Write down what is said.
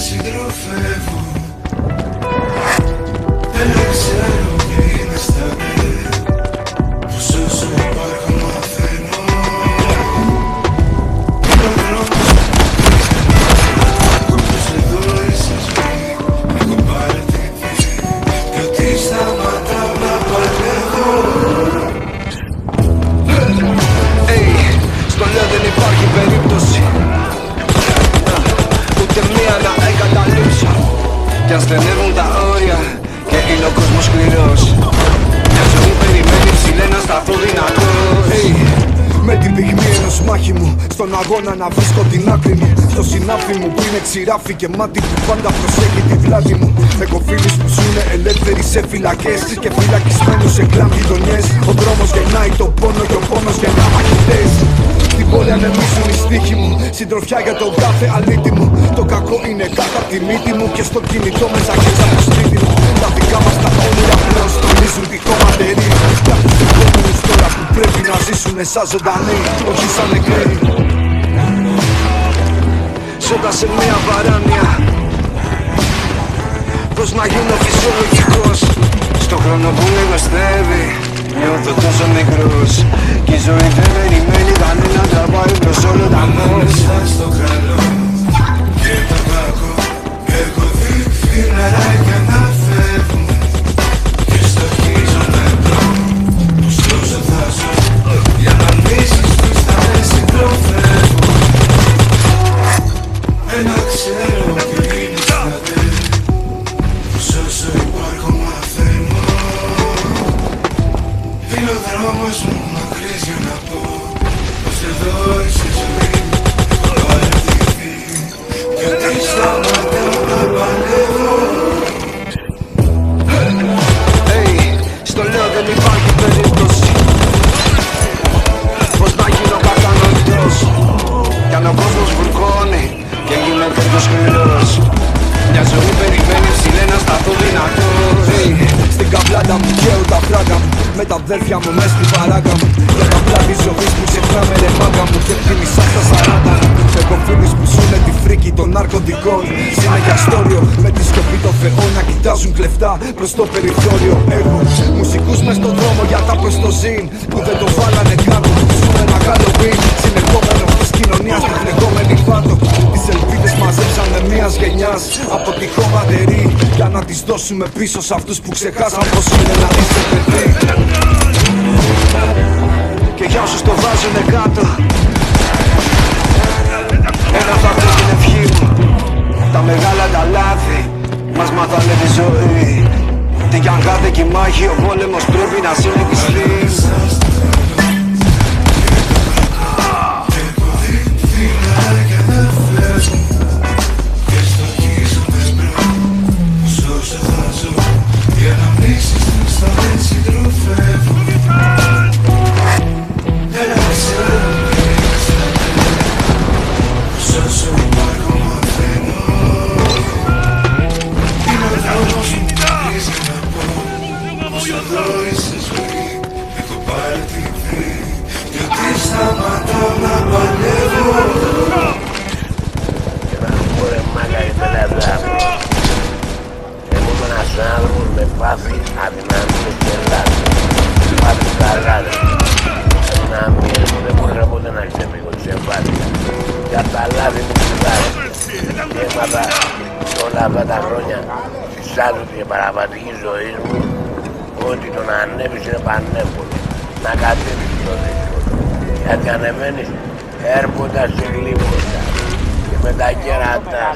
συντροφεύω. Δεν ξέρω τι είναι στα πέρα, πως όσο υπάρχω μαθαίνω. Είναι ο δρόμος που πως εδώ είσαι ζωή. Έχω παρατηθεί κι ότι σταματάω να παλεύω. Στο λέω δεν υπάρχει περίπτωση ούτε μία να εγκαταλείψω. Κι αν στενεύουν τα όρια και είναι ο κόσμος σκληρός, μια ζωή περιμένει ψηλέ να σταθώ δυνατός. Με την πυγμή ενός μάχημου, στον αγώνα να βρίσκω την άκρη μου. Στο συνάφι μου που είναι ξηράφι και μάτι που πάντα προσέχει τη βλάβη μου. Έχω φίλους που ζουνε ελεύθεροι σε φυλακές και φυλακισμένους σε κλαμπ γειτονιές. Ο δρόμος γεννάει το πόνο και ο πόνος γεννά μαχητές. Στην πόλη ανεμίζουν οι στίχοι μου, συντροφιά για τον κάθε αλήτη μου. Το κακό είναι κάτω απ' τη μύτη μου και στο κινητό με ζακέτσα από σπίτι μου. Τα δικά μας τα όνειρα πλέον στολίζουν τη χωματερή. Για τους επόμενους τώρα που πρέπει να ζήσουνε σαν ζωντανοί, όχι σαν νεκροί. Ζώντας σε μια παράνοια, πώς να γίνω φυσιολογικός. Στο χρόνο που με γνωστεύει, νιώθω τόσο μικρός. Κι η ζωή δεν περιμένει κανένα, τραβάει προς όλο τα μός. Μέσα στο καλό και το κακό, έχω δει φιναράκια να φεύγουν και στοχίζω να βρω πως όσο θα ζω για να μίσεις τους θα με συντροφεύω. Ένα ξέρω ποιο είναι στα τέλη, πως όσο υπάρχω μαθαίνω. Είναι ο δρόμος μου μακρύς για να πω πως εδώ είσαι ζωή. Έχω παρατηθεί κι ότι σταματάω να παλεύω. Στο λέω δεν υπάρχει περίπτωση πως να γίνω κατανοητός. Κι αν ο κόσμος βουρκώνει και γίνεται πιο σκληρός, μια ζωή περιμένει ψηλέ να σταθώ δυνατός. Στην καβλάντα μου καίω τα φράγκα μου, με τα αδέρφια μου μες στην παράγκα μου. Για τα πλάτη ζωής που ξεχνάμε ρε μάγκα μου και μισά στα 40 μου. Έχω φίλους που ζουνε τη φρίκη των ναρκωτικών. Συνέχεια στόριο με τη σκοπή των θεών να κοιτάζουν κλεφτά προς το περιθώριο. Έχω μουσικούς μες στον δρόμο για τα προστοζήν που δεν το βάλανε κάτω. Ζούμε ένα Halloween συνεχόμενο της κοινωνίας την φλεγόμενη φάτο. Τις ελπίδες μαζέψαμε μιας γενιάς από τη χωματερή για να τις δώσουμε πίσω σ' αυτούς που ξεχάσαν πως είναι να είσαι παιδί. Και για όσους το βάζουνε κάτω, ένα θα πω την ευχή μου. Τα μεγάλα τα λάθη μας μάθανε τη ζωή. Τι κι αν κάτε κι μάχη, ο πόλεμος πρέπει να συνεχιστεί. Έχω παρατηθεί κι ότι σταματάω να παλεύω. Και να σου πω ρε μάγκα η πελαδά μου, ήμουν ένας άνθρωπος με πάθη αδυναμίες και λάθη. Πάθη καλά ρε, αδυναμίες μου δεν μπορούσα ποτέ να ξεφύγω τις εμφάνειες. Για τα λάθη μου κουτάρε και έμαθα όλα αυτά τα χρόνια της άδουτη και παραβατικής ζωής μου ότι το να ανέβεις είναι πανεύκολο, να κατέβεις το δύσκολο. Γιατί ανεβαίνεις έρχοντας σε γλύποτα και με τα κέρατά